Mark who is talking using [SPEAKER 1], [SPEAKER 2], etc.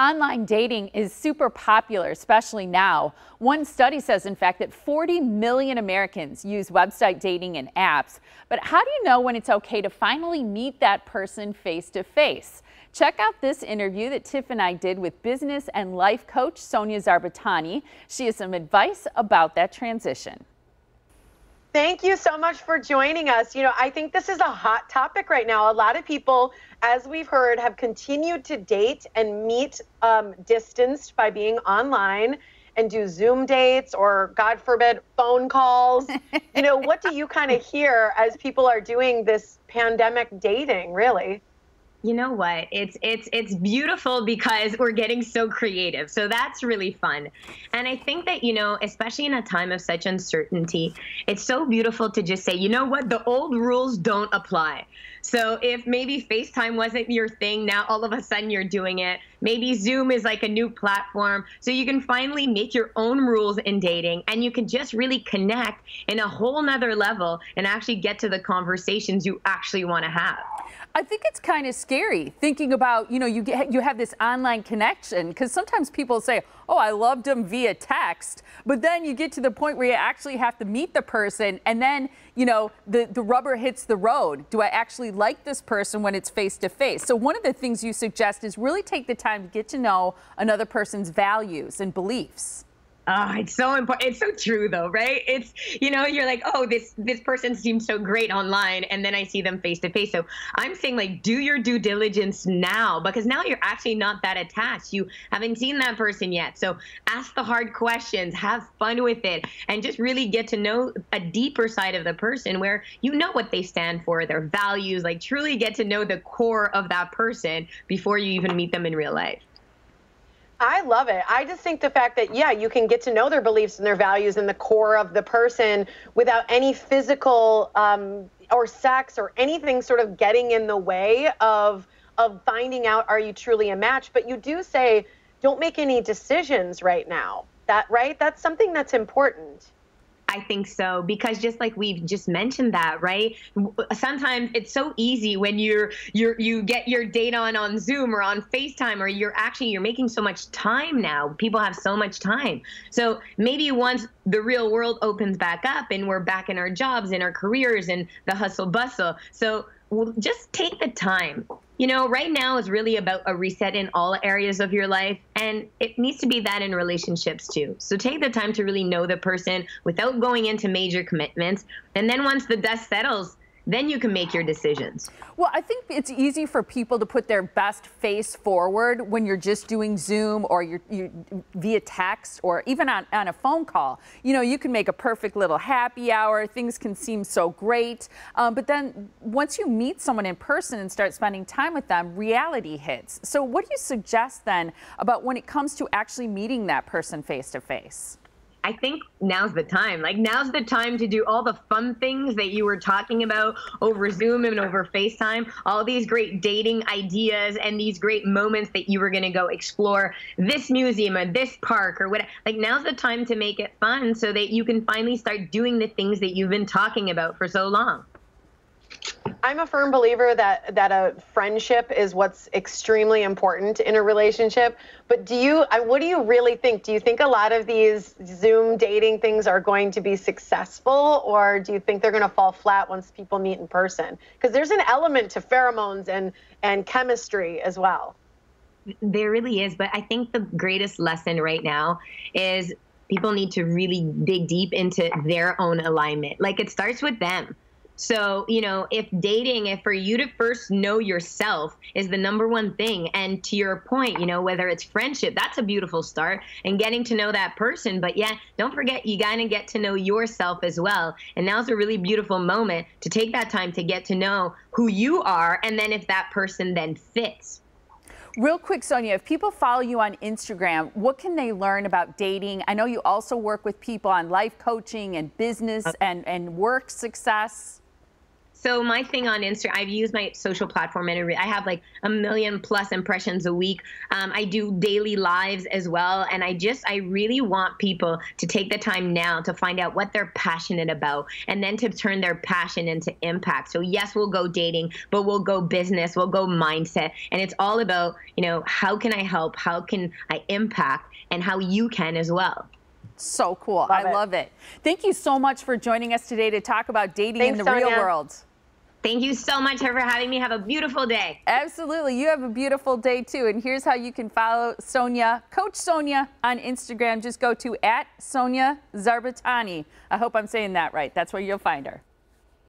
[SPEAKER 1] Online dating is super popular, especially now. One study says, in fact, that 40 million Americans use website dating and apps. But how do you know when it's okay to finally meet that person face to face? Check out this interview that Tiff and I did with business and life coach Sonia Zarbatani. She has some advice about that transition.
[SPEAKER 2] Thank you so much for joining us. You know, I think this is a hot topic right now. A lot of people, as we've heard, have continued to date and meet distanced by being online and do Zoom dates or, God forbid, phone calls. You know, what do you kind of hear as people are doing this pandemic dating, really?
[SPEAKER 3] You know what? It's beautiful because we're getting so creative. So that's really fun. And I think that, you know, especially in a time of such uncertainty, it's so beautiful to just say, you know what? The old rules don't apply. So if maybe FaceTime wasn't your thing, now all of a sudden you're doing it. Maybe Zoom is like a new platform. So you can finally make your own rules in dating and you can just really connect in a whole nother level and actually get to the conversations you actually want to have.
[SPEAKER 1] I think it's kind of scary thinking about, you know, you have this online connection, because sometimes people say, oh, I loved them via text, but then you get to the point where you actually have to meet the person and then, you know, the rubber hits the road. Do I actually like this person when it's face to face? So one of the things you suggest is really take the time to get to know another person's values and beliefs.
[SPEAKER 3] Oh, it's so important. It's so true, though, right? It's, you know, you're like, oh, this person seems so great online, and then I see them face to face. So I'm saying, like, do your due diligence now, because now you're actually not that attached. You haven't seen that person yet. So ask the hard questions, have fun with it, and just really get to know a deeper side of the person where you know what they stand for, their values, like truly get to know the core of that person before you even meet them in real life.
[SPEAKER 2] I love it. I just think the fact that, yeah, you can get to know their beliefs and their values and the core of the person without any physical or sex or anything sort of getting in the way of finding out, are you truly a match? But you do say, don't make any decisions right now. Right? That's something that's important.
[SPEAKER 3] I think so, because just like we've just mentioned that, right? Sometimes it's so easy when you get your date on Zoom or on FaceTime, or you're making so much time now. People have so much time. So maybe once the real world opens back up and we're back in our jobs, in our careers, and the hustle bustle. So we'll just take the time. You know, right now is really about a reset in all areas of your life, and it needs to be that in relationships too. So take the time to really know the person without going into major commitments. And then once the dust settles, then you can make your decisions.
[SPEAKER 1] Well, I think it's easy for people to put their best face forward when you're just doing Zoom or you're via text or even on a phone call. You know, you can make a perfect little happy hour. Things can seem so great. But then once you meet someone in person and start spending time with them, reality hits. So what do you suggest then about when it comes to actually meeting that person face to face?
[SPEAKER 3] I think now's the time. Like, now's the time to do all the fun things that you were talking about over Zoom and over FaceTime, all these great dating ideas and these great moments that you were going to go explore this museum or this park or whatever. Like, now's the time to make it fun so that you can finally start doing the things that you've been talking about for so long.
[SPEAKER 2] I'm a firm believer that a friendship is what's extremely important in a relationship. But what do you really think? Do you think a lot of these Zoom dating things are going to be successful, or do you think they're going to fall flat once people meet in person? Because there's an element to pheromones and chemistry as well.
[SPEAKER 3] There really is. But I think the greatest lesson right now is people need to really dig deep into their own alignment. Like, it starts with them. So, you know, if for you to first know yourself is the #1 thing. And to your point, you know, whether it's friendship, that's a beautiful start, and getting to know that person. But yeah, don't forget, you got to get to know yourself as well. And now's a really beautiful moment to take that time to get to know who you are. And then if that person then fits.
[SPEAKER 1] Real quick, Sonia, if people follow you on Instagram, what can they learn about dating? I know you also work with people on life coaching and business and work success.
[SPEAKER 3] So my thing on Instagram, I've used my social platform and I have like 1 million+ impressions a week. I do daily lives as well. And I really want people to take the time now to find out what they're passionate about and then to turn their passion into impact. So yes, we'll go dating, but we'll go business, we'll go mindset. And it's all about, you know, how can I help? How can I impact? And how you can as well.
[SPEAKER 1] So cool. I love it. Thank you so much for joining us today to talk about dating in the real world.
[SPEAKER 3] Thank you so much for having me. Have a beautiful day.
[SPEAKER 1] Absolutely. You have a beautiful day too. And here's how you can follow Sonia, Coach Sonia on Instagram. Just go to @Sonia Zarbatani. I hope I'm saying that right. That's where you'll find her.